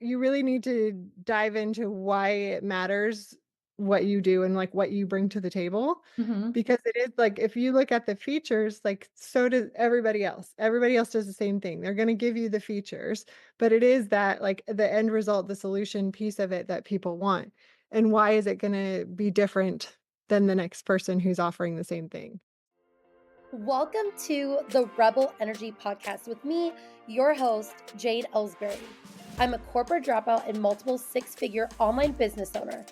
you really need to dive into why it matters what you do and like what you bring to the table. Mhm. Because it is like if you look at the features, like so does everybody else. Everybody else does the same thing. They're going to give you the features, but it is that like the end result, the solution piece of it that people want. And why is it going to be different than the next person who's offering the same thing? Welcome to the Rebel Energy Podcast with me, your host, Jade Ellsbury. I'm a corporate dropout and multiple six-figure online business owner.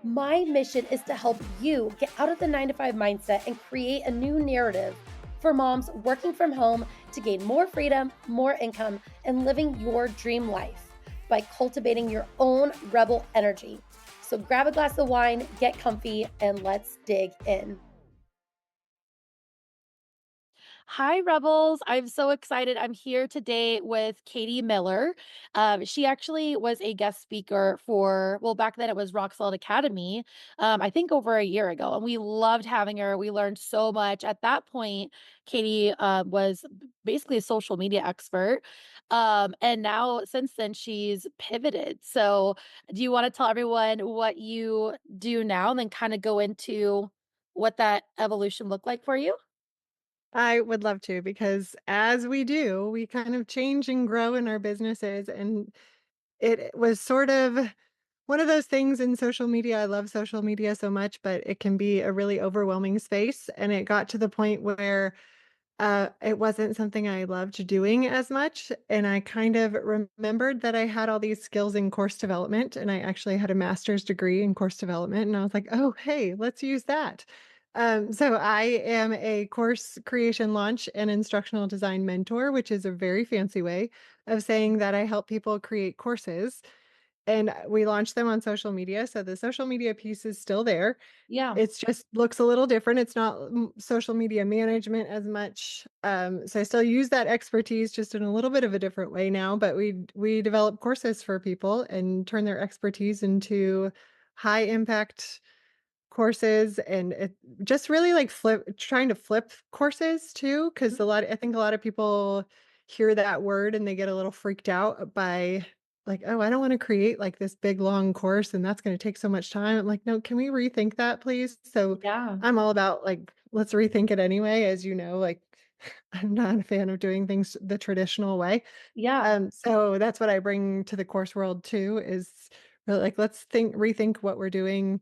My mission is to help you get out of the 9 to 5 mindset and create a new narrative for moms working from home to gain more freedom, more income, and living your dream life by cultivating your own rebel energy. So grab a glass of wine, get comfy, and let's dig in. Hi, Rebels. I'm so excited. I'm here today with Katy Miller. She actually was a guest speaker for, well, back then it was Rock Solid Academy, I think over a year ago. And we loved having her. We learned so much. At that point, Katy was basically a social media expert. And now, since then, she's pivoted. So, do you want to tell everyone what you do now and then kind of go into what that evolution looked like for you? I would love to because as we do, we kind of change and grow in our businesses. And it was sort of one of those things in social media. I love social media so much, but it can be a really overwhelming space. And it got to the point where it wasn't something I loved doing as much. And I kind of remembered that I had all these skills in course development. And I actually had a master's degree in course development. And I was like, oh, hey, let's use that. So I am a course creation launch and instructional design mentor, which is a very fancy way of saying that I help people create courses and we launch them on social media. So the social media piece is still there. Yeah. It's just looks a little different. It's not social media management as much. So I still use that expertise just in a little bit of a different way now, but we develop courses for people and turn their expertise into high impact courses and it just really like trying to flip courses too, because I think a lot of people hear that word and they get a little freaked out by like, oh, I don't want to create like this big long course and that's going to take so much time. I'm like, no, can we rethink that, please? So Yeah. I'm all about like, let's rethink it anyway. As you know, like I'm not a fan of doing things the traditional way. Yeah. So that's what I bring to the course world too, is really like, let's rethink what we're doing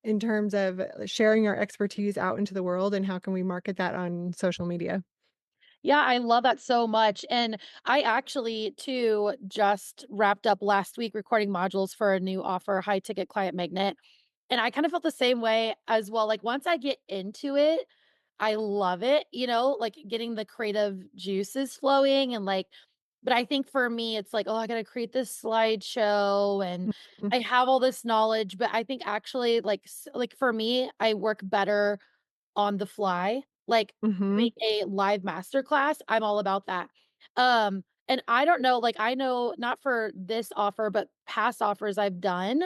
in terms of sharing our expertise out into the world and how can we market that on social media? Yeah, I love that so much. And I actually too just wrapped up last week recording modules for a new offer, high ticket client magnet. And I kind of felt the same way as well. Like once I get into it, I love it, like getting the creative juices flowing and like, but I think for me, it's like, oh, I got to create this slideshow and Mhm. I have all this knowledge. But I think actually, like, like for me, I work better on the fly, like, Mhm. doing a live masterclass, I'm all about that. And I don't know, like, I know not for this offer, but past offers I've done,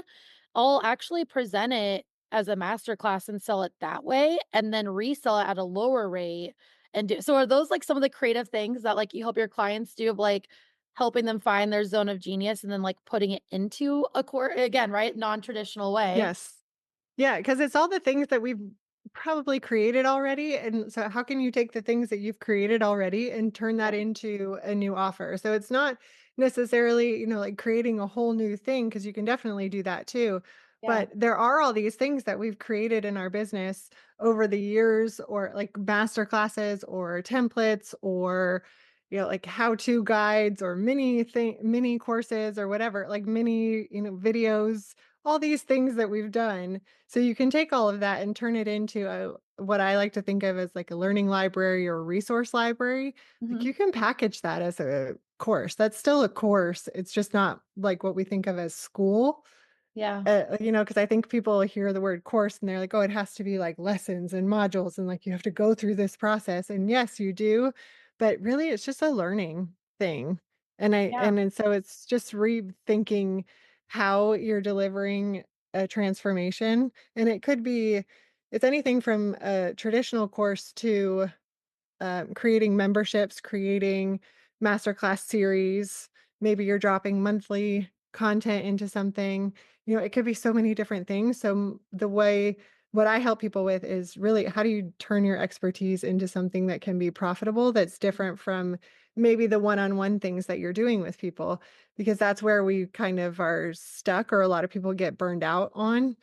I'll actually present it as a masterclass and sell it that way, and then resell it at a lower rate and do so are those, like, some of the creative things that, like, you help your clients do of, like, helping them find their zone of genius and then, like, putting it into a core again, right? Non-traditional way. Yes. Yeah, because it's all the things that we've probably created already, and so how can you take the things that you've created already and turn that Yeah. into a new offer? So it's not necessarily, like creating a whole new thing because you can definitely do that too, Yeah. but there are all these things that we've created in our business over the years or like master classes or templates or like how-to guides or mini courses or whatever, like mini, videos, all these things that we've done so you can take all of that and turn it into what I like to think of as like a learning library or a resource library. Like Mhm. you can package that as a course. That's still a course. It's just not like what we think of as school. Yeah. Because I think people hear the word course and they're like, oh, it has to be like lessons and modules and like you have to go through this process. And yes, you do, but really it's just a learning thing. Yeah. And so it's just rethinking how you're delivering a transformation. And it's anything from a traditional course to creating memberships, creating masterclass series. Maybe you're dropping monthly content into something. It could be so many different things. So the way what I help people with is really how do you turn your expertise into something that can be profitable that's different from maybe the one-on-one things that you're doing with people, because that's where we kind of are stuck or a lot of people get burned out on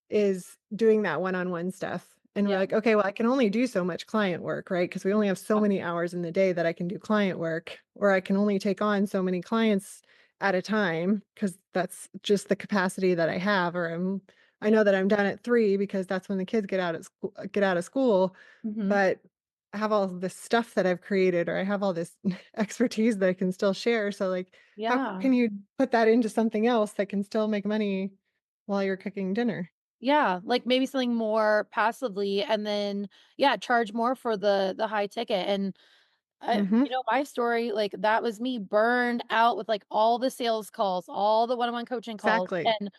is doing that one-on-one stuff. And we're Yeah. like, "Okay, well, I can only do so much client work, right? Because we only have so Yeah. many hours in the day that I can do client work, or I can only take on so many clients at a time because that's just the capacity that I have, or I know that I'm done at 3 because that's when the kids get out of school, Mhm. but I have all this stuff that I've created, or I have all this expertise that I can still share, so, like, how Yeah. can you put that into something else that can still make money while you're cooking dinner?" Yeah, like maybe something more passively and then, yeah, charge more for the high ticket, and Mhm. my story, like, that was me burned out with, like, all the sales calls, all the one-on-one coaching calls, Exactly. and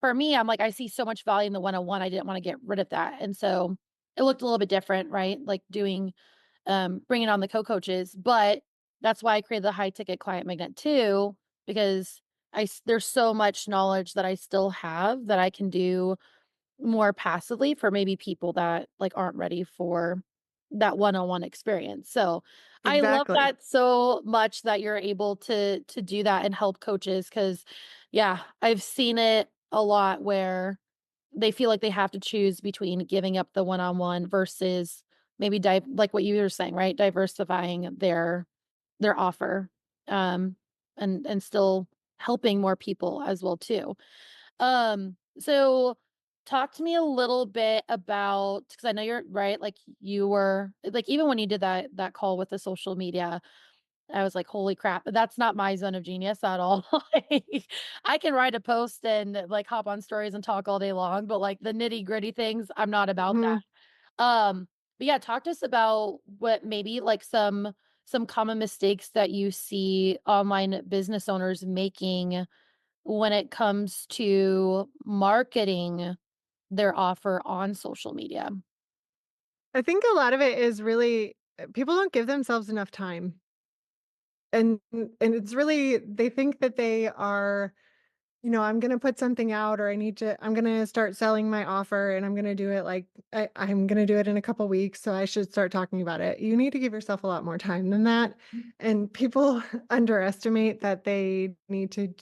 for me, I'm like, I see so much value in the one-on-one, I didn't wanna get rid of that, and so it looked a little bit different, right? Like, bringing on the co-coaches, but that's why I created the high ticket client magnet too, because there's so much knowledge that I still have that I can do more passively for maybe people that, like, aren't ready for that one-on-one experience. So, I love Exactly. that so much that you're able to do that and help coaches. Because, yeah, I've seen it a lot where they feel like they have to choose between giving up the one-on-one versus maybe like what you were saying, right? Diversifying their offer, um, and still helping more people as well too. So talk to me a little bit about, because I know you're right, like you were like even when you did that call with the social media, I was like, holy crap, that's not my zone of genius at all. Like, I can write a post and like hop on stories and talk all day long, but like the nitty-gritty things, I'm not about Mhm. that. But yeah, talk to us about what maybe like some common mistakes that you see online business owners making when it comes to marketing their offer on social media. I think a lot of it is really people don't give themselves enough time. And it's really they think that they are, I'm gonna put something out or I'm gonna start selling my offer and I'm gonna do it like I'm gonna do it in a couple weeks. So I should start talking about it. You need to give yourself a lot more time than that. And people underestimate that they need to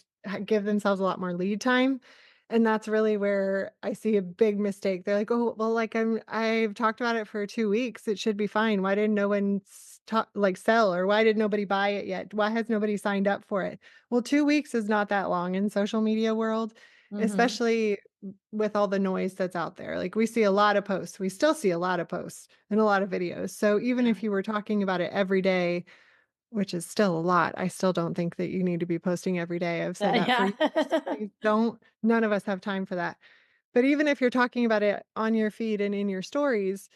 give themselves a lot more lead time. And that's really where I see a big mistake. They're like, "Oh, well, like I've talked about it for 2 weeks. It should be fine. Why didn't no one like sell, or why did nobody buy it yet? Why has nobody signed up for it?" Well, 2 weeks is not that long in social media world, Mhm. especially with all the noise that's out there. Like, we see a lot of posts. We still see a lot of posts and a lot of videos. So even Yeah. if you were talking about it every day, which is still a lot, I still don't think that you need to be posting every day. I've said that for Yeah. years. Please don't. None of us have time for that. But even if you're talking about it on your feed and in your stories,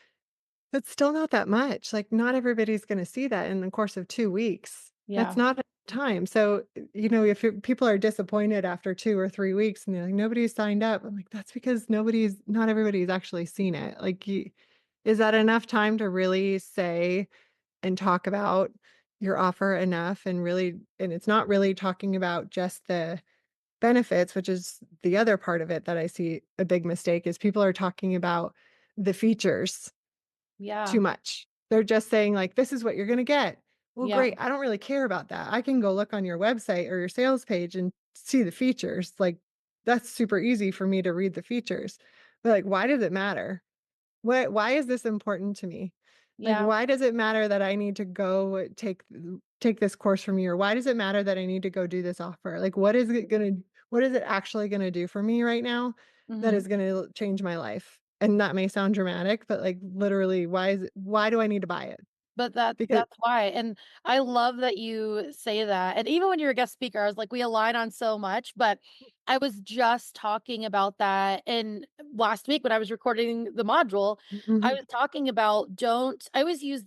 that's still not that much, like, not everybody's gonna see that in the course of 2 weeks. That's Yeah. not enough time, so, if people are disappointed after 2 or 3 weeks and they're like, "Nobody's signed up," I'm like, "That's because not everybody's actually seen it." Like, you is that enough time to really say and talk about your offer enough and it's not really talking about just the benefits, which is the other part of it that I see a big mistake is people are talking about the features too Yeah. much. They're just saying like, "This is what you're gonna get." Well, Yeah. great. I don't really care about that. I can go look on your website or your sales page and see the features. Like, that's super easy for me to read the features. But like, why does it matter? Why is this important to me? Like, Yeah. why does it matter that I need to go take this course from you? Or why does it matter that I need to go do this offer? Like, what is it actually gonna do for me right now that Mhm. is gonna change my life? And that may sound dramatic, but like literally, why do I need to buy it? But that Because that's why, and I love that you say that, and even when you're a guest speaker, I was like, we align on so much, but I was just talking about that in last week when I was recording the module, I Mhm, was talking about don't I always use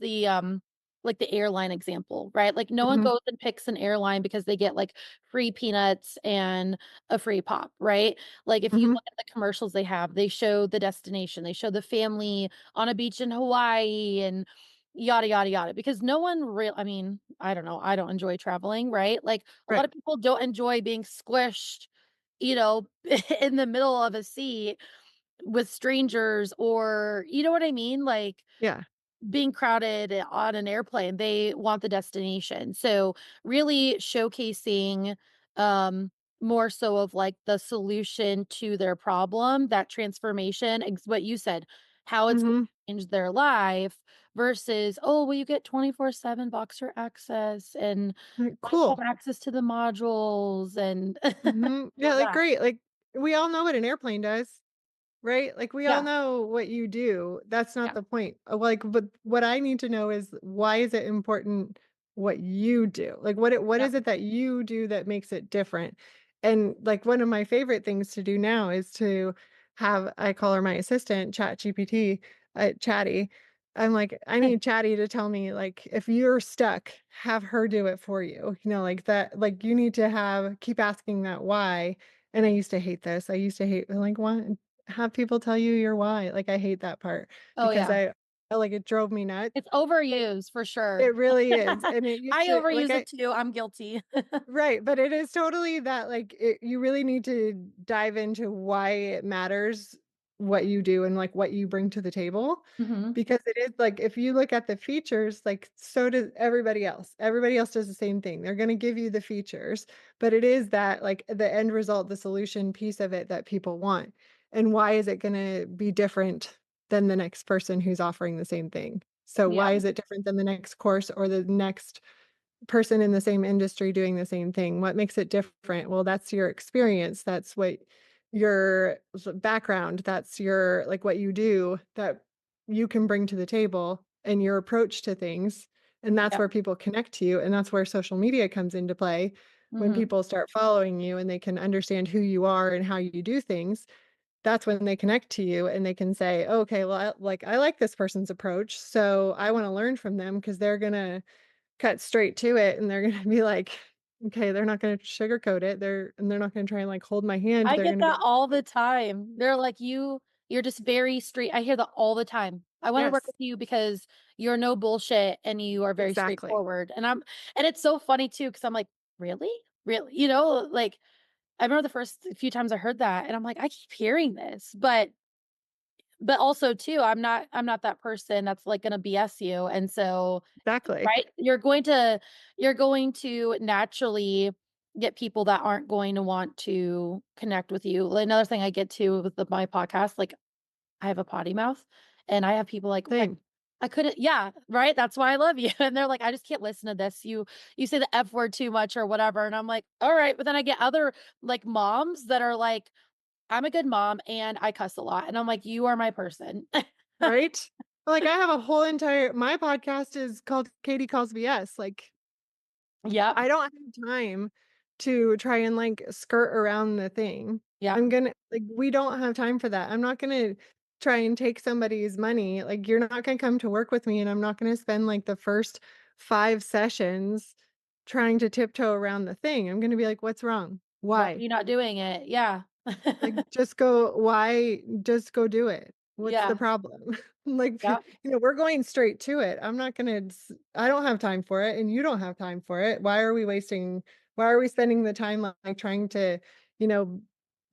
like, the airline example, right? Like, no one mhm, goes and picks an airline because they get, like, free peanuts and a free pop, right? Like, if you mhm, look at the commercials they have, they show the destination, they show the family on a beach in Hawaii, and yada, yada, yada, because no one real I mean, I don't know, I don't enjoy traveling, right? Like, a lot Right. of people don't enjoy being squished, you know, in the middle of a seat with strangers or you know what I mean? Like, Yeah. being crowded on an airplane, they want the destination. So, really showcasing, more so of, like, the solution to their problem, that transformation, what you said, how it's Mhm. gonna change their life versus, "Oh, well, you get 24/7 Boxer access, and Like, plus you cool. have access to the modules," and Mhm. Yeah, all like, that. great, like, we all know what an airplane does. Right? Like, we all Yeah, know what you do. That's not yeah, the point. Like, but what I need to know is why is it important what you do? Like, what yeah. is it that you do that makes it different? And, like, one of my favorite things to do now is to have I call her my assistant, ChatGPT, Chatty. I'm like, "I need Chatty to tell me, like, if you're stuck, have her do it for you." You know, like that like, you need to keep asking that why. And I used to hate this. I used to hate, like, "What? Have people tell you your why." Like, I hate that part Oh, because yeah. it drove me nuts. It's overused for sure. It really is, and it used I to like, overuse it I too, I'm guilty. right, but it is totally that, like, you really need to dive into why it matters what you do and, like, what you bring to the table, Mhm. because it is like, if you look at the features, like, so does everybody else. Everybody else does the same thing. They're gonna give you the features, but it is that, like, the end result, the solution piece of it that people want, and why is it gonna be different than the next person who's offering the same thing? So Yeah, why is it different than the next course or the next person in the same industry doing the same thing? What makes it different? Well, that's your experience. That's what your background, that's your like what you do that you can bring to the table and your approach to things. And that's yeah, where people connect to you. And that's where social media comes into play when mhm, people start following you and they can understand who you are and how you do things. That's when they connect to you and they can say, okay, well, I like this person's approach. So I want to learn from them because they're going to cut straight to it, and they're gonna be like, okay, they're not gonna sugarcoat it, they're not gonna try and, like, hold my hand, I they're get gonna that be all the like time. They're like, you're just very straight." I hear that all the time. "I wanna work yes, with you because you're no bullshit and you are very exactly, straightforward." And it's so funny too, because 'cause I'm like, "Really? Really?" You know, like, I remember the first few times I heard that, and I'm like, "I keep hearing this," but also too, I'm not that person that's, like, gonna BS you, and so exactly, right? You're going to naturally get people that aren't going to want to connect with you. Like, another thing I get to with my podcast, like, I have a potty mouth, and I have people like, same, I couldn't" yeah, right? "That's why I love you." And they're like, "I just can't listen to this. You say the F word too much or whatever." And I'm like, "Alright." But then I get other, like, moms that are like, "I'm a good mom and I cuss a lot." And I'm like, "You are my person." right? Like, I have a whole entire my podcast is called Katy Calls BS, like, Yep, I don't have time to try and, like, skirt around the thing. yep, We don't have time for that. I'm not gonna try and take somebody's money. Like, you're not gonna come to work with me, and I'm not gonna spend, like, the first 5 sessions trying to tiptoe around the thing. I'm gonna be like, "What's wrong? "Why are Why?" you not doing it?" Yeah. Like, just go do it. What's the Yeah, problem? Like, yep, we're going straight to it. I'm not gonna s I don't have time for it, and you don't have time for it. Why are we spending the time, like, trying to, you know,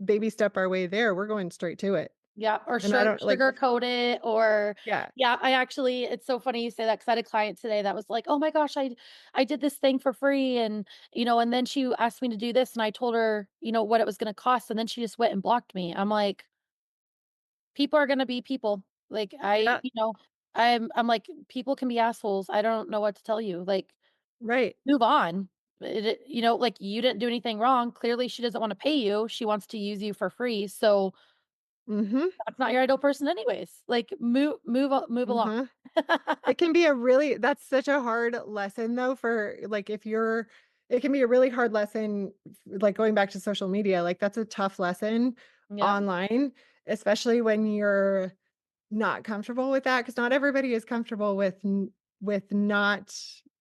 baby step our way there? We're going straight to it. yep, or And I don't like sugarcoat it or yeah, yeah, I actually it's so funny you say that because I had a client today that was like, "Oh my gosh, I did this thing for free and, and then she asked me to do this and I told her, what it was gonna cost, and then she just went and blocked me." I'm like, "People are gonna be people." Like, yeah, I'm like, "People can be assholes. I don't know what to tell you." Like, right. move on. Like, you didn't do anything wrong. Clearly, she doesn't wanna pay you. She wants to use you for free, so Mhm, that's not your ideal person anyways. Like, move along. uh-huh. It can be a really that's such a hard lesson though for like if you're it can be a really hard lesson like going back to social media, like that's a tough lesson Yep, online, especially when you're not comfortable with that because not everybody is comfortable with not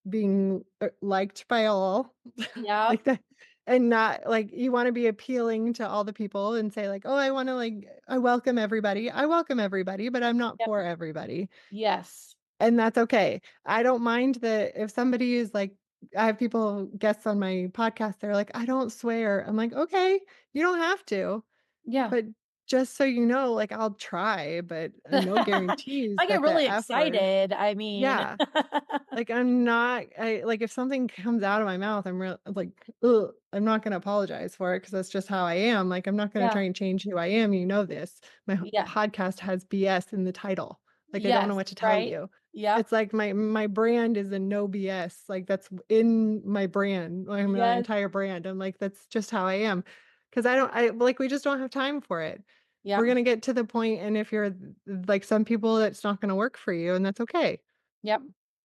being liked by all yep, like that and not like you want to be appealing to all the people and say like, "Oh, I welcome everybody. I welcome everybody, but I'm not yep, for everybody." yes. and that's okay. I don't mind that if somebody is like I have people guests on my podcast, they're like, "I don't swear." I'm like, "Okay, you don't have to, Yeah. but just so you know, like, I'll try, but, no If guarantees I get that the really F word." excited, I mean Yeah. Like, I'm not like, if something comes out of my mouth, I'm real like, ugh, I'm not gonna apologize for it because that's just how I am, like, I'm not gonna Yeah. try and change who I am, you know this. My Yeah. podcast has BS in the title. Like, I don't know Yes, what to tell right? you. Yep. It's like my brand is a no BS, like, that's in my brand, like, my Yes. entire brand. I'm like, that's just how I am. Because we just don't have time for it. We're Yep. gonna get to the point, and if you're like some people, it's not gonna work for you, and that's okay. Yep.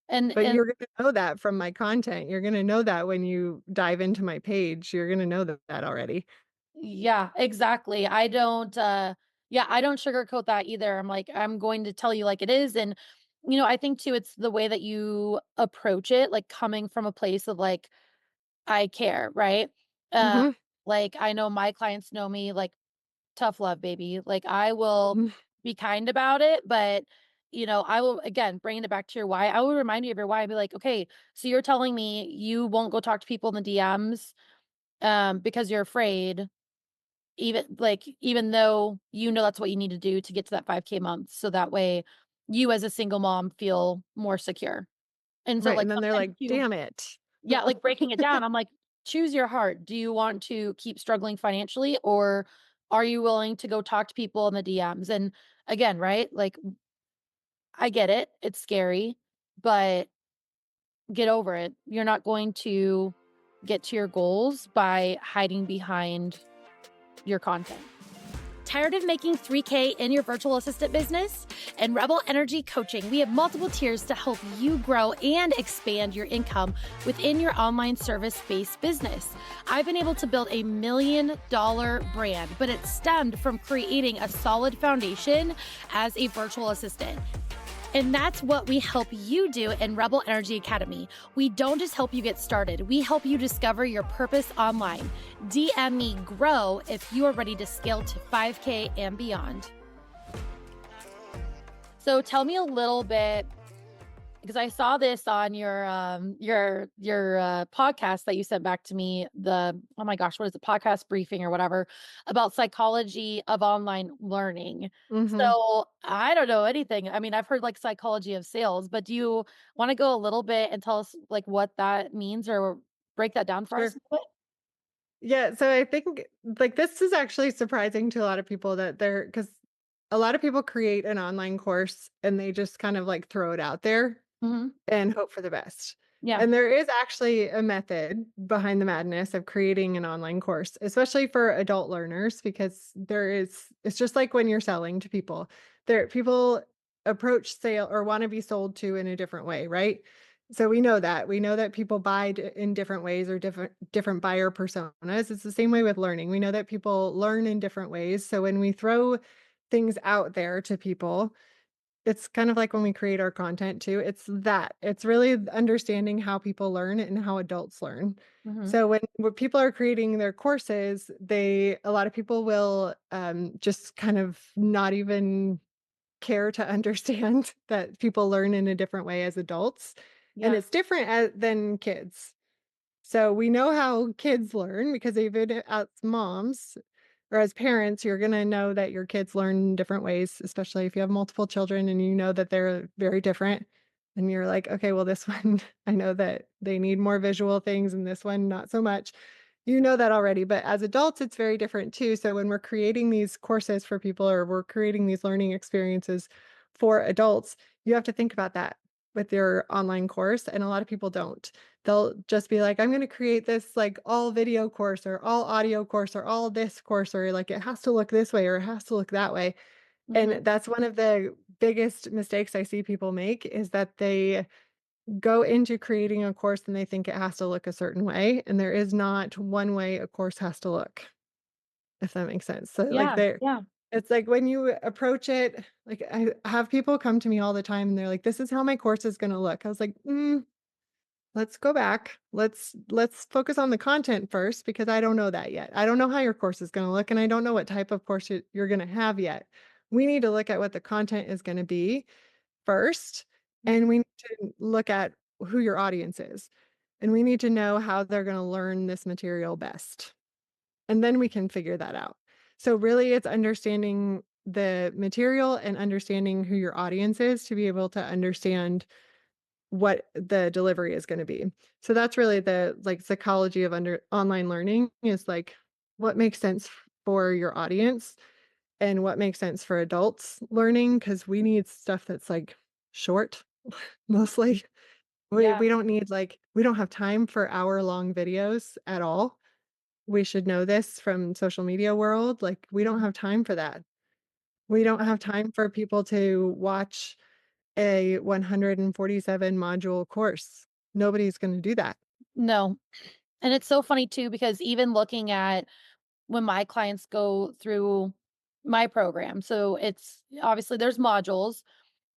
And But and you're gonna know that from my content. You're gonna know that when you dive into my page. You're gonna know that already. yeah, exactly. I don't yeah, I don't sugarcoat that either. I'm like, I'm going to tell you like it is. And I think too it's the way that you approach it, like coming from a place of like, I care, right? Uh Mhm, like I know my clients know me like tough love, baby. Like I will mhm, be kind about it, but I will again bringing it back to your why. I will remind you of your why and be like, okay, so you're telling me you won't go talk to people in the DMs because you're afraid, even though that's what you need to do to get to that 5K month. So that way you as a single mom feel more secure. And so right, like and then they're sometimes like, you "Damn it." yeah, like breaking it down, I'm like, choose your heart. Do you want to keep struggling financially or are you willing to go talk to people in the DMs? And again, right? Like, I get it. It's scary, but get over it. You're not going to get to your goals by hiding behind your content. Tired of making 3K in your virtual assistant business? In Rebel Energy Coaching, we have multiple tiers to help you grow and expand your income within your online service based business. I've been able to build $1 million brand, but it stemmed from creating a solid foundation as a virtual assistant. And that's what we help you do in Rebel Energy Academy. We don't just help you get started, we help you discover your purpose online. DM me GROW if you are ready to scale to 5K and beyond. So tell me a little bit because I saw this on your podcast that you sent back to me, the oh my gosh, what is it, podcast briefing or whatever, about psychology of online learning. Mhm, So, I don't know anything. I mean, I've heard, like, psychology of sales, but do you wanna go a little bit and tell us, like, what that means or break that down for us sure. a bit? Yeah, so I think, like, this is actually surprising to a lot of people that because a lot of people create an online course and they just kind of, like, throw it out there Mhm. and hope for the best. Yeah. And there is actually a method behind the madness of creating an online course, especially for adult learners, because it's just like when you're selling to people. People approach sale or want to be sold to in a different way, right? So we know that. We know that people buy in different ways or different buyer personas. It's the same way with learning. We know that people learn in different ways. So when we throw things out there to people, it's kind of like when we create our content too. It's really understanding how people learn and how adults learn. Mhm. So when people are creating their courses, a lot of people will, just kind of not even care to understand that people learn in a different way as adults, and Yeah. it's different than kids. So we know how kids learn because even as moms or as parents, you're gonna know that your kids learn in different ways, especially if you have multiple children and you know that they're very different. And you're like, okay, well, this one, I know that they need more visual things, and this one, not so much. You know that already. But as adults, it's very different too. So when we're creating these courses for people or we're creating these learning experiences for adults, you have to think about that with your online course. And a lot of people don't. They'll just be like, "I'm gonna create this, like, all video course or all audio course or all this course," or, like, "It has to look this way or it has to look that way." Mhm. And that's one of the biggest mistakes I see people make is that they go into creating a course and they think it has to look a certain way, and there is not one way a course has to look, if that makes sense. So, like, Yeah. there Yeah. it's like when you approach it like, I have people come to me all the time, and they're like, "This is how my course is gonna look." I was like, let's go back. Let's focus on the content first because I don't know that yet. I don't know how your course is gonna look, and I don't know what type of course you're gonna have yet. We need to look at what the content is gonna be first, and we need to look at who your audience is, and we need to know how they're gonna learn this material best, and then we can figure that out. So, really, it's understanding the material and understanding who your audience is to be able to understand what the delivery is gonna be. So that's really the, like, psychology of under online learning is, like, what makes sense for your audience and what makes sense for adults learning because we need stuff that's, like, short, mostly. Yeah. We don't need, like we don't have time for hour-long videos at all. We should know this from social media world, like, we don't Mhm. have time for that. We don't have time for people to watch a 147 module course. Nobody's gonna do that. No. And it's so funny too because even looking at when my clients go through my program, so it's obviously there's modules,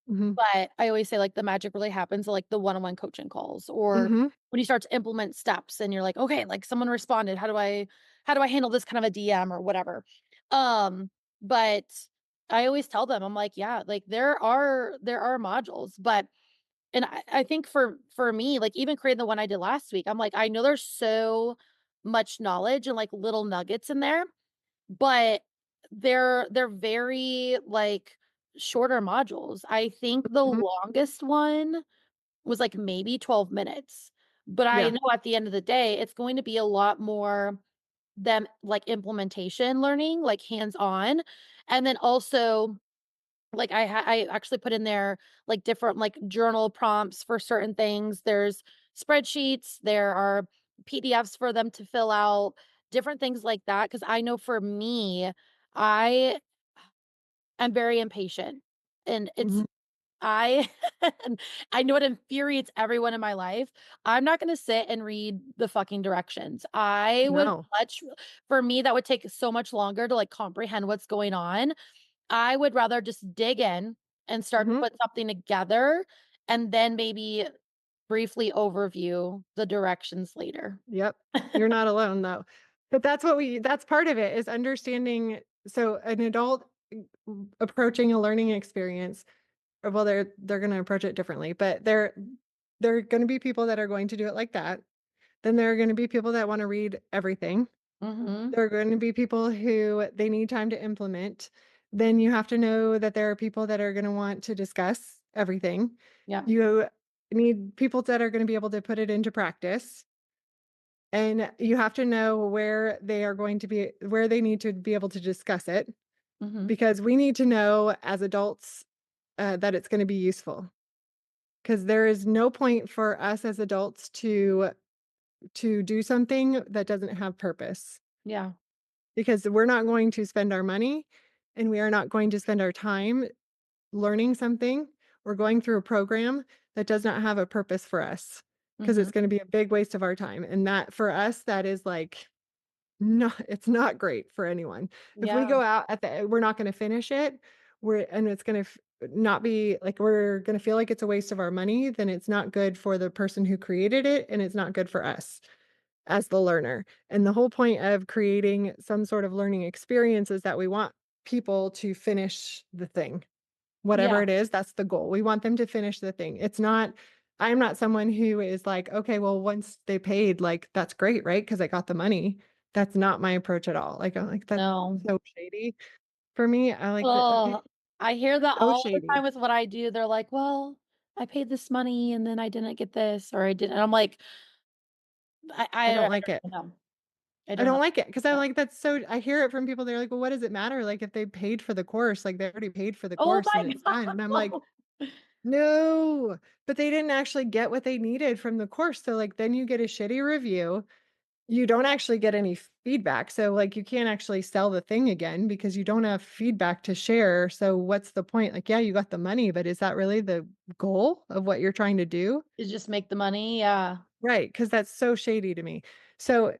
Mhm. but I always say, like, the magic really happens at, like, the one-on-one coaching calls or Mhm. when you start to implement steps and you're like, "Okay, like, someone responded. How do I handle this kind of a DM or whatever?" Um, but I always tell them, I'm like, "Yeah, like, there are modules," but and I think for me, like, even creating the one I did last week, I'm like, I know there's so much knowledge and, like, little nuggets in there, but they're very, like, shorter modules. I think the Mhm. longest one was, like, maybe 12 minutes, but I Yeah. know at the end of the day, it's going to be a lot more them, like, implementation learning, like, hands-on, and then also like, I actually put in there, like, different, like, journal prompts for certain things. There's spreadsheets, there are PDFs for them to fill out, different things like that. Because I know for me, I am very impatient, and it's Mhm. I I know it infuriates everyone in my life. I'm not gonna sit and read the fucking directions. I would No. much for me, that would take so much longer to, like, comprehend what's going on. I would rather just dig in and start to Mhm. put something together and then maybe briefly overview the directions later. Yep. You're not alone, though. But that's part of it is understanding so an adult approaching a learning experience, well, they're gonna approach it differently, but there are gonna be people that are going to do it like that. Then there are gonna be people that wanna read everything. Mhm. There are going to be people who they need time to implement. Then you have to know that there are people that are gonna want to discuss everything. Yeah. You need people that are gonna be able to put it into practice, and you have to know where they need to be able to discuss it, Mhm. because we need to know as adults, that it's gonna be useful. Because there is no point for us as adults to do something that doesn't have purpose. Yeah. Because we're not going to spend our money and we are not going to spend our time learning something or going through a program that does not have a purpose for us because Mhm. it's going to be a big waste of our time. And that for us, that is like, no, it's not great for anyone. If we Yeah. go out we're not going to finish it. And it's going to not be like we're going to feel like it's a waste of our money, then it's not good for the person who created it and it's not good for us as the learner. And the whole point of creating some sort of learning experience is that we want people to finish the thing. Whatever Yeah. it is, that's the goal. We want them to finish the thing. I'm not someone who is like, okay, well, once they paid, like, that's great, right? Because I got the money. That's not my approach at all. Like, I'm like, that's No. so shady for me. I like that. Okay. Oh, I hear that So all the shady. time with what I do. They're like, "Well, I paid this money and then I didn't get this or I didn't." And I'm like, I I don't like it. don't know. I I don't don't know. like it because I'm Yeah. like, that's so I hear it from people, they're like, "Well, what does it matter? Like, if they paid for the course, like, they already paid for the Oh course and my it's done." And I'm like, god. "No, but they didn't actually get what they needed from the course." So, like, then you get a shitty review. You don't actually get any feedback. So, like, you can't actually sell the thing again because you don't have feedback to share. So, what's the point? Like, yeah, you got the money, but is that really the goal of what you're trying to do? To just make the money, yeah. Right, because that's so shady to me. So,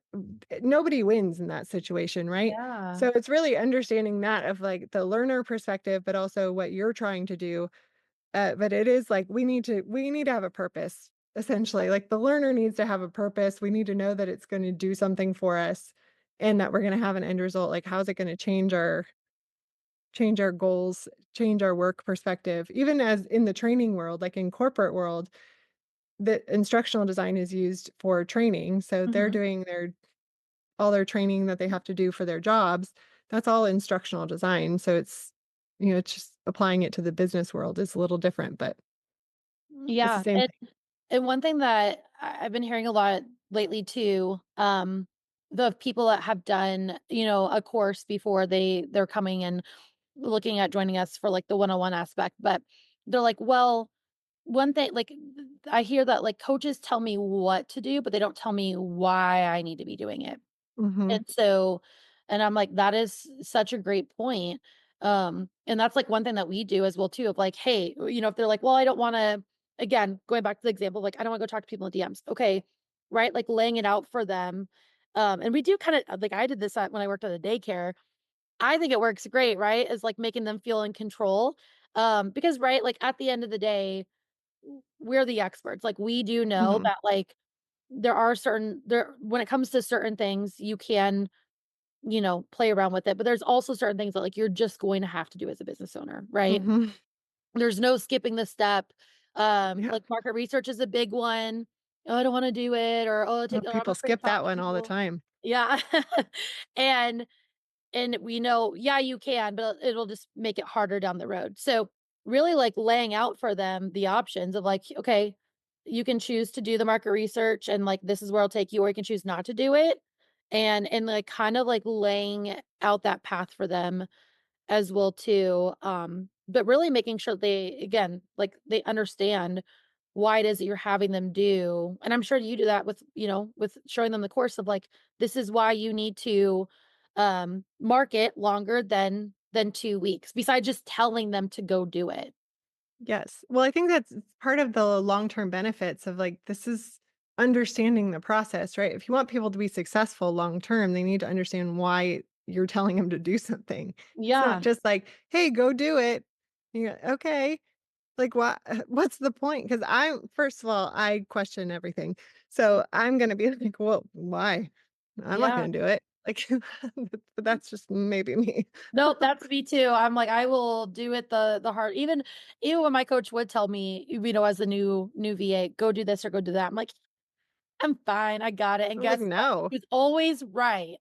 nobody wins in that situation, right? Yeah. So, it's really understanding that of, like, the learner perspective, but also what you're trying to do, but it is like we need to have a purpose, essentially, like, the learner needs to have a purpose, we need to know that it's gonna do something for us, and that we're gonna have an end result, like, how's it gonna change change our goals, change our work perspective. Even as in the training world, like in corporate world, the instructional design is used for training. So they're Mhm. doing their all their training that they have to do for their jobs. That's all instructional design. So it's just applying it to the business world is a little different, but it's the Yeah, same thing. and one thing that I've been hearing a lot lately too, the people that have done, a course before they're coming and looking at joining us for like the one-on-one aspect, but they're like, well, one thing, like I hear that like coaches tell me what to do, but they don't tell me why I need to be doing it. Mhm. And so and I'm like, that is such a great point. And that's like one thing that we do as well too of like, hey, if they're like, well, I don't want to, again, going back to the example, like I don't want to go talk to people in DMs. Okay. Right. Like laying it out for them. And we do kind of like I did this when I worked at a daycare. I think it works great, right? Is like making them feel in control. Because right, like at the end of the day, we're the experts. Like we do know Mhm. that like there are certain there when it comes to certain things, you can play around with it. But there's also certain things that like you're just going to have to do as a business owner, right? Mhm. There's no skipping the step. Yeah. Like market research is a big one. Oh, I don't want to do it, or Oh, I'm people afraid to skip talk that to one all the people. time. Yeah. and and we know, yeah, you can, but it'll just make it harder down the road. So really like laying out for them the options of like, okay, you can choose to do the market research and like this is where I'll take you, or you can choose not to do it. And like kind of like laying out that path for them as well too. But really making sure they again, like they understand why it is that you're having them do. And I'm sure you do that with, with showing them the course of like, this is why you need to market longer than 2 weeks, besides just telling them to go do it. Yes. Well, I think that's part of the long-term benefits of, like, this is understanding the process, right? If you want people to be successful long term, they need to understand why you're telling them to do something. It's not Yeah. just like, "Hey, go do it." Yeah, "Okay." Like, what's the point? Because first of all, I question everything. So, I'm gonna be like, "Well, why? I'm not Yeah. gonna do it." Like, but that's just maybe me. Nope, that's me too. I'm like, I will do it the hard even when my coach would tell me, as a new VA, go do this or go do that. I'm like, I'm fine, I got it. And I'm like, guess what? "No." He was always right.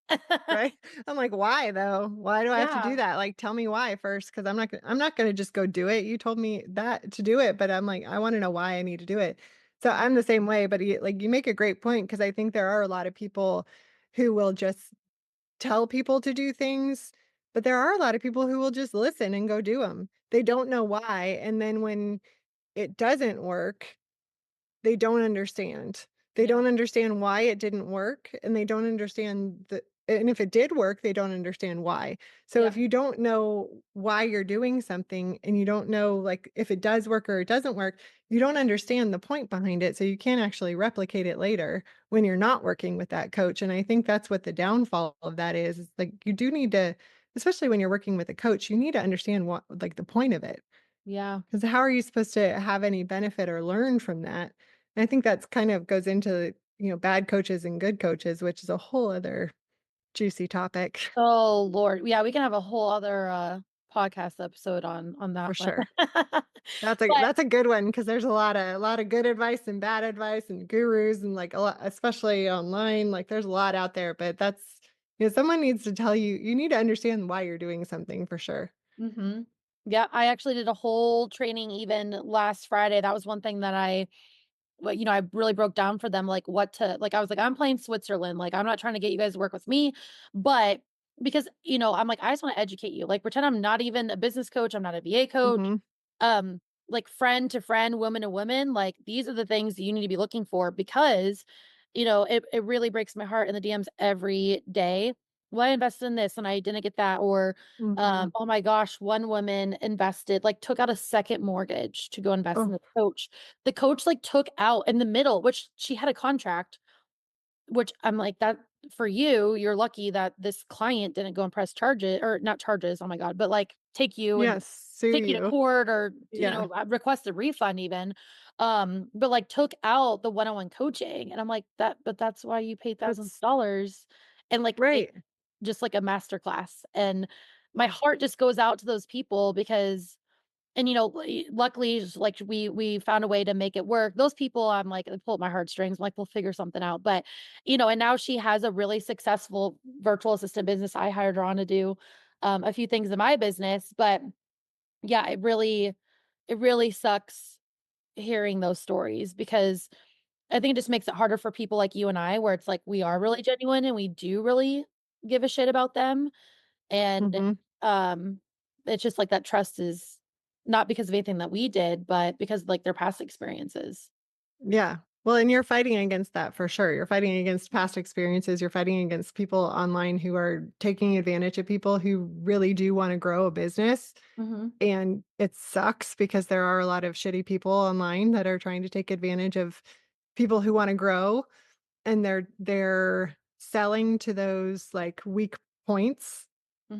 Right? I'm like, "Why though? Why do I have to do Yeah. that? Like, tell me why first, because I'm not gonna just go do it. You told me that to do it, but I'm like, I wanna know why I need to do it." So Mhm. I'm the same way, but you make a great point because I think there are a lot of people who will just tell people to do things, but there are a lot of people who will just listen and go do them. They don't know why, and then when it doesn't work, they don't understand. They Yeah. don't understand why it didn't work, and they don't understand and if it did work, they don't understand why. So if Yeah. you don't know why you're doing something and you don't know, like, if it does work or it doesn't work, you don't understand the point behind it, so you can't actually replicate it later when you're not working with that coach, and I think that's what the downfall of that is, like, you do need to, especially when you're working with a coach, you need to understand what, like, the point of it. Yeah. 'Cause how are you supposed to have any benefit or learn from that? And I think that's kind of goes into, bad coaches and good coaches, which is a whole other juicy topic Oh, Lord. Yeah, we can have a whole other, podcast episode on that for one. sure. That's a But that's a good one because there's a lot of good advice and bad advice and gurus and, like, a lot especially online, like, there's a lot out there, but someone needs to tell you you need to understand why you're doing something for sure. mhm. Yeah, I actually did a whole training even last Friday. That was one thing that I really broke down for them, like, what to like, I was like, "I'm playing Switzerland, like, I'm not trying to get you guys to work with me," but because, I'm like, "I just wanna educate you, like, pretend I'm not even a business coach, I'm not a VA coach, Mhm. um, like, friend to friend, woman to woman, like, these are the things you need to be looking for because, it really breaks my heart in the DMs every day. "Well, I invested in this and I didn't get that," or, Mhm. "Oh my gosh, one woman invested like, took out a second mortgage to go invest in Oh, the coach." The coach, like, took out in the middle, which she had a contract, which I'm like, "That for you, you're lucky that this client didn't go and press charges or not charges, oh my god, but, like, take you and yes, sue take you to you. court or, Yeah. request a refund even." But, like, took out the one-on-one coaching, and I'm like, that's why you paid thousands of That's dollars and, like, it right. just like a masterclass, and my heart just goes out to those people because and, luckily, just, like, we found a way to make it work. Those people, I'm like, they pull at my heartstrings, I'm like, "We'll figure something out." But, and now she has a really successful virtual assistant business. I hired her on to do, a few things in my business, but yeah, it really sucks hearing those stories because I think it just makes it harder for people like you and I, where it's like we are really genuine and we do really give a shit about them. And, Mhm. um, it's just like that trust is not because of anything that we did, but because, like, their past experiences. Yeah. Well, and you're fighting against that for sure. You're fighting against past experiences. You're fighting against people online who are taking advantage of people who really do want to grow a business. Mhm, And it sucks because there are a lot of shitty people online that are trying to take advantage of people who want to grow, and they're selling to those like weak points,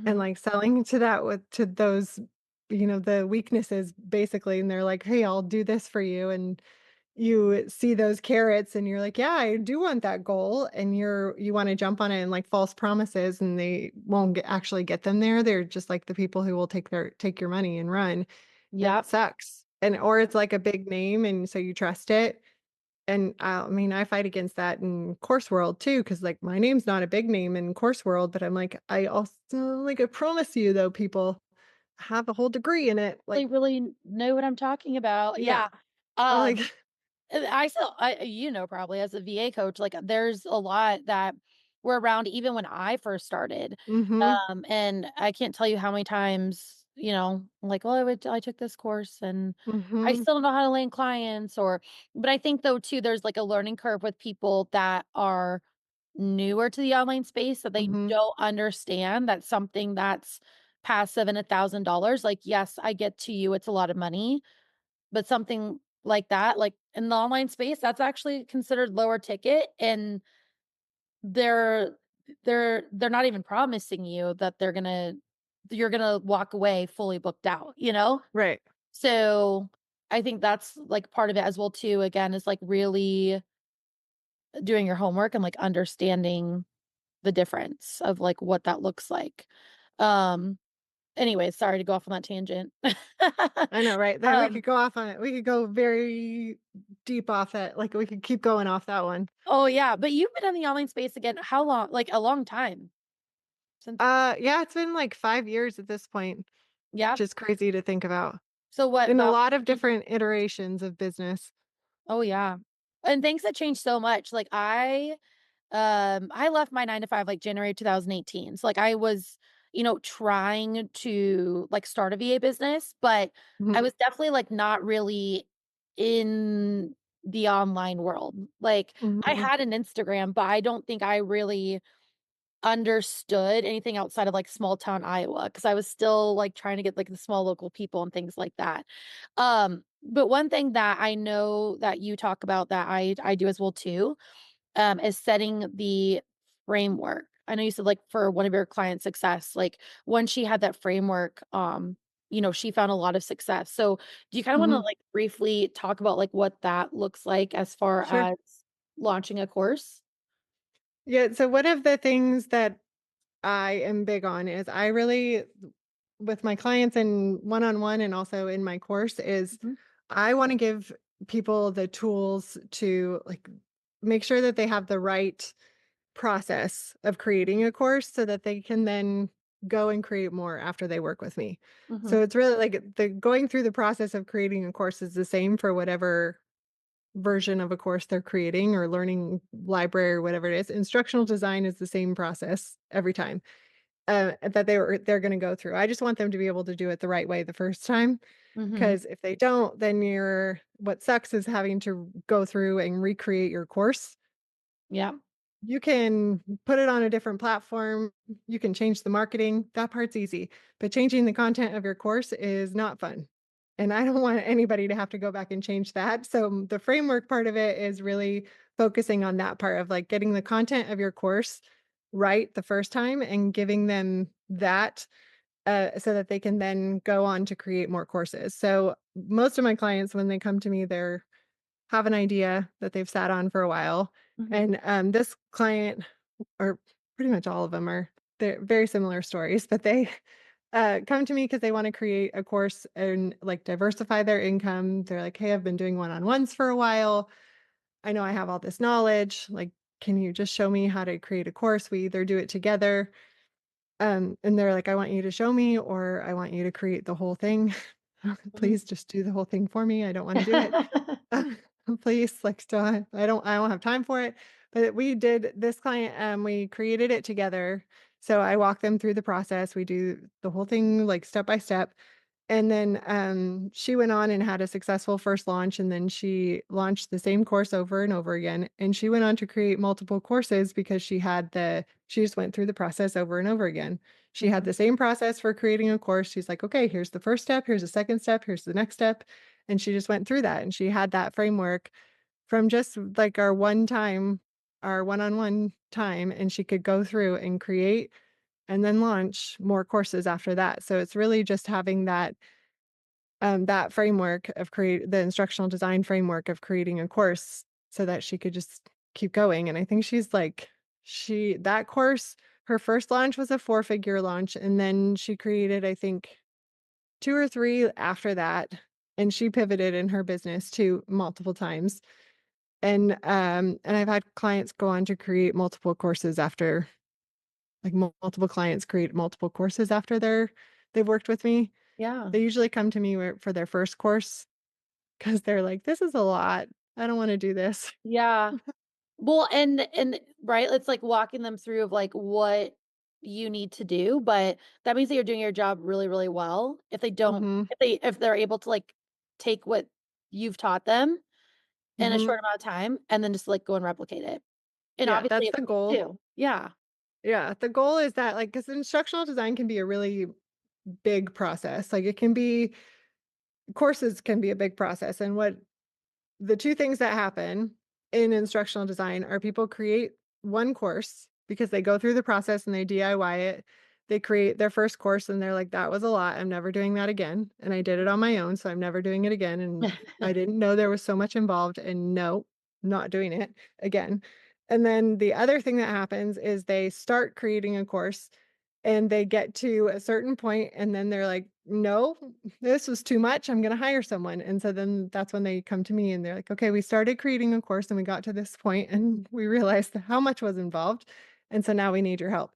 and mhm. like selling to that with to those, the weaknesses basically, and they're like, "Hey, I'll do this for you." And you see those carrots and you're like, "Yeah, I do want that goal." And you wanna jump on it and like false promises, and they won't actually get them there. They're just like the people who will take your money and run, and it Yep. sucks. And or it's like a big name and so you trust it. And I mean, I fight against that in course world too, because like my name's not a big name in course world, but I'm like, I also like I promise you though, people have a whole degree in it. They Like, really know what I'm talking about. yeah. Yeah. Like, Um I still probably as a VA coach, like, there's a lot that were around even when I first started. mhm, And I can't tell you how many times, I'm like, "Well, I took this course and I mhm, still don't know how to land clients," but I think though too, there's like a learning curve with people that are newer to the online space that they mhm, don't understand that something that's passive and $1,000, like, yes, I get to you, it's a lot of money, but something like that, like, in the online space, that's actually considered lower ticket, and they're they're not even promising you that you're gonna walk away fully booked out, you know? right. So, I think that's, like, part of it as well too, again, is, like, really doing your homework and, like, understanding the difference of, like, what that looks like. Um, Anyways, sorry to go off on that tangent. I know, right? That we Um could go off on it. We could go very deep off that. Like we could keep going off that one. Oh, yeah, but you've been in the online space again, how long? Like, a long time. Since Yeah, it's been like 5 years at this point, yeah? which is crazy to think about. So what, In a about lot of 3 different iterations of business. Oh, yeah. And things that changed so much, like, I left my 9 to 5, like, January 2018, so, like, I was, trying to, like, start a VA business, but I Mhm, was definitely, like, not really in the online world. Like, I mhm, had an Instagram, but I don't think I really understood anything outside of, like, small town Iowa, because I was still, like, trying to get, like, the small local people and things like that. But one thing that I know that you talk about that I do as well too, is setting the framework. I know you said, like, for one of your clients' success, like, when she had that framework, she found a lot of success. So, do you kinda wanna, mhm. like, briefly talk about, like, what that looks like as far Sure. as launching a course? Yeah, so one of the things that I am big on is I really with my clients and one-on-one and also in my course is Mhm, I wanna give people the tools to, like, make sure that they have the right process of creating a course so that they can then go and create more after they work with me. mhm, So it's really like the going through the process of creating a course is the same for whatever version of a course they're creating or learning library or whatever it is. Instructional design is the same process every time that they're going to go through. I just want them to be able to do it the right way the first time. mhm. Because if they don't, then what sucks is having to go through and recreate your course. Yeah. You can put it on a different platform, you can change the marketing, that part's easy, but changing the content of your course is not fun, and I don't want anybody to have to go back and change that, so the framework part of it is really focusing on that part of, like, getting the content of your course right the first time and giving them that, so that they can then go on to create more courses. So, most of my clients, when they come to me, they're have an idea that they've sat on for a while. Mhm, And this client, or pretty much all of them, they're very similar stories, but come to me because they wanna create a course and, like, diversify their income. They're like, "Hey, I've been doing one-on-ones for a while. I know I have all this knowledge, like, can you just show me how to create a course? We either do it together." And they're like, "I want you to show me, or I want you to create the whole thing. Mhm. Please just do the whole thing for me. I don't wanna do it. Please, like, still I don't have time for it." But we did this client, we created it together. So I walk them through the process. We do the whole thing, like, step by step. And then, she went on and had a successful first launch, and then she launched the same course over and over again, and she went on to create multiple courses because she just went through the process over and over again. She had Mhm. the same process for creating a course. She's like, "Okay, here's the first step, here's the second step, here's the next step," and she just went through that, and she had that framework from just, like, our one-on-one time, and she could go through and create and then launch more courses after that. So it's really just having that framework of create the instructional design framework of creating a course so that she could just keep going. And I think she's like she that course, her first launch was a four-figure launch, and then she created, I think, 2 or 3 after that, and she pivoted in her business too multiple times. And I've had clients go on to create multiple courses after multiple clients create multiple courses after they've worked with me. Yeah. They usually come to me for their first course, 'cause they're like, "This is a lot. I don't wanna do this." Yeah. Well, and right, it's like walking them through of like what you need to do, but that means that you're doing your job really, really well. If they don't, Mhm, if they're able to like take what you've taught them in a mhm. short amount of time and then just like go and replicate it. And Yeah, obviously that's it the works goal. too. Yeah. Yeah, the goal is that, like, because instructional design can be a really big process. Like, it can be courses can be a big process, and what the 2 things that happen in instructional design are people create one course because they go through the process and they DIY it. They create their first course and they're like, "That was a lot. I'm never doing that again, and I did it on my own, so I'm never doing it again, and I didn't know there was so much involved, and no, not doing it again." And then the other thing that happens is they start creating a course and they get to a certain point and then they're like, "No, this was too much. I'm gonna hire someone." And so then that's when they come to me and they're like, "Okay, we started creating a course and we got to this point and we realized how much was involved. And so now we need your help."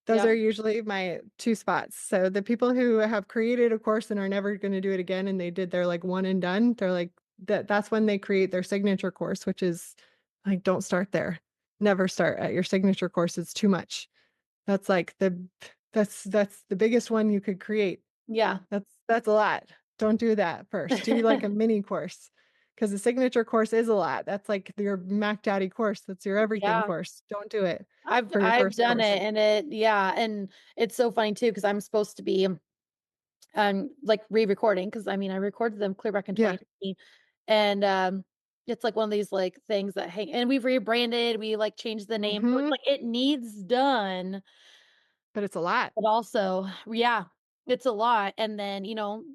Those Yeah. are usually my 2 spots. So the people who have created a course and are never gonna do it again and they did their, like, one and done, they're like that's when they create their signature course, which is like, don't start there. Never start at your signature course, it's too much. That's like that's the biggest one you could create. Yeah. That's a lot. Don't do that first. Do like a mini course, because the signature course is a lot. That's like your Mac Daddy course. That's your everything Yeah. course. Don't do it I've for your I've first done course. it and it yeah, and it's so funny too because I'm supposed to be like re-recording because I mean I recorded them clear back in Yeah. 2020 and it's like one of these like things that hang and we've rebranded, we like changed the name. So it's Mhm. like it needs done, But it's a lot. but also yeah, it's a lot. And then,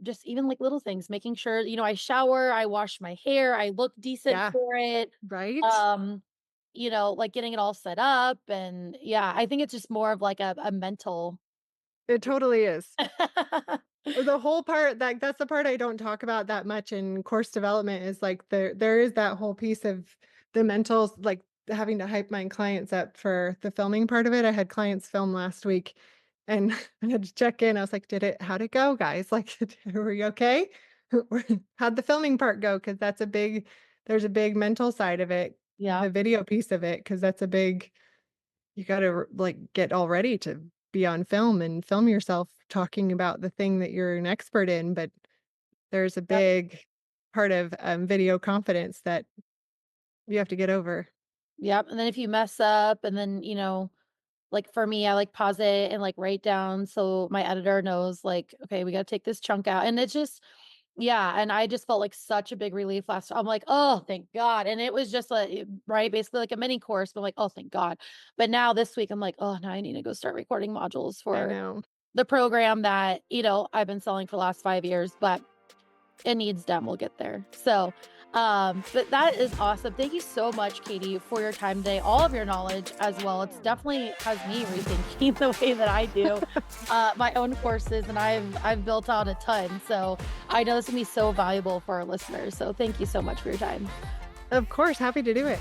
just even like little things, making sure, I shower, I wash my hair, I look decent Yeah. for it. Right? Um, like getting it all set up and yeah, I think it's just more of like a mental. It totally is. The whole part that's the part I don't talk about that much in course development is, like, there is that whole piece of the mentals, like, having to hype my clients up for the filming part of it. I had clients film last week, and I had to check in. I was like, how'd it go, guys? Like, were you okay? How'd the filming part go? Because there's a big mental side of it, Yeah. the video piece of it, because that's a big you gotta like, get all ready to be on film and film yourself talking about the thing that you're an expert in, but there's a Yep. big part of, video confidence that you have to get over. Yep. And then if you mess up and then, like for me, I like pause it and like write down so my editor knows like, okay, we got to take this chunk out. And it's just, yeah. And I just felt like such a big relief last. I'm like, oh, thank God. And it was just right, basically like a mini course, but like, oh, thank God. But now this week, I'm like, oh, now I need to go start recording modules I for know. the program that, I've been selling for the last 5 years, but it needs done. We'll get there. So But that is awesome. Thank you so much, Katie, for your time today, all of your knowledge as well. It's definitely has me rethinking the way that I do my own courses, and I've built out a ton. So I know this will be so valuable for our listeners. So thank you so much for your time. Of course, happy to do it.